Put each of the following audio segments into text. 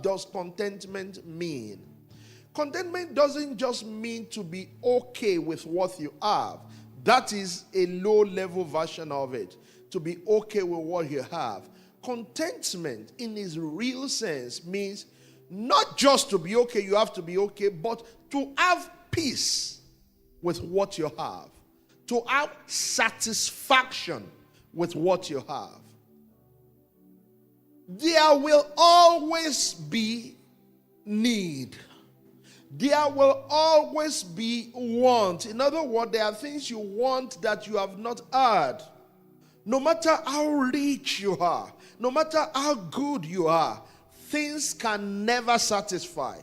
what does contentment mean? Contentment doesn't just mean to be okay with what you have. That is a low-level version of it. To be okay with what you have. Contentment, in its real sense, means not just to be okay, you have to be okay, but to have peace with what you have. To have satisfaction with what you have. There will always be need. There will always be want. In other words, there are things you want that you have not had. No matter how rich you are, no matter how good you are, things can never satisfy.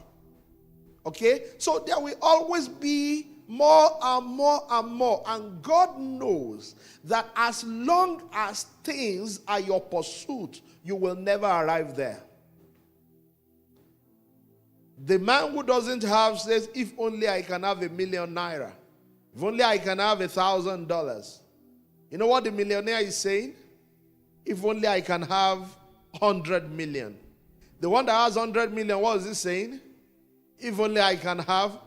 Okay? So there will always be more and more and more. And God knows that as long as things are your pursuit, you will never arrive there. The man who doesn't have says, if only I can have ₦1,000,000. If only I can have $1,000. You know what the millionaire is saying? If only I can have 100 million. The one that has 100 million, what is he saying? If only I can have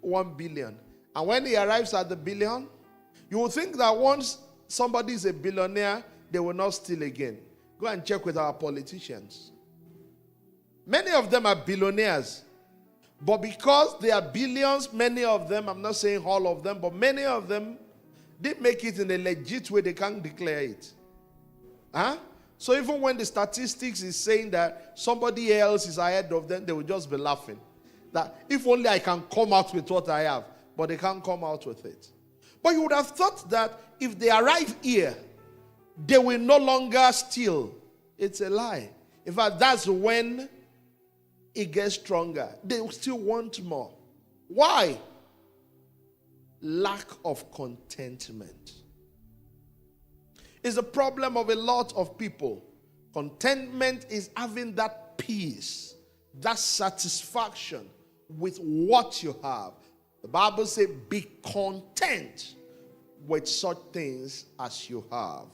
1 billion. And when he arrives at the billion, you will think that once somebody is a billionaire, they will not steal again. Go and check with our politicians. Many of them are billionaires. But because they are billions, many of them, I'm not saying all of them, but many of them didn't make it in a legit way. They can't declare it. Huh? So even when the statistics is saying that somebody else is ahead of them, they will just be laughing. That if only I can come out with what I have, but they can't come out with it. But you would have thought that if they arrive here, they will no longer steal. It's a lie. In fact, that's when it gets stronger. They will still want more. Why? Lack of contentment. It's a problem of a lot of people. Contentment is having that peace, that satisfaction with what you have. The Bible says, be content with such things as you have.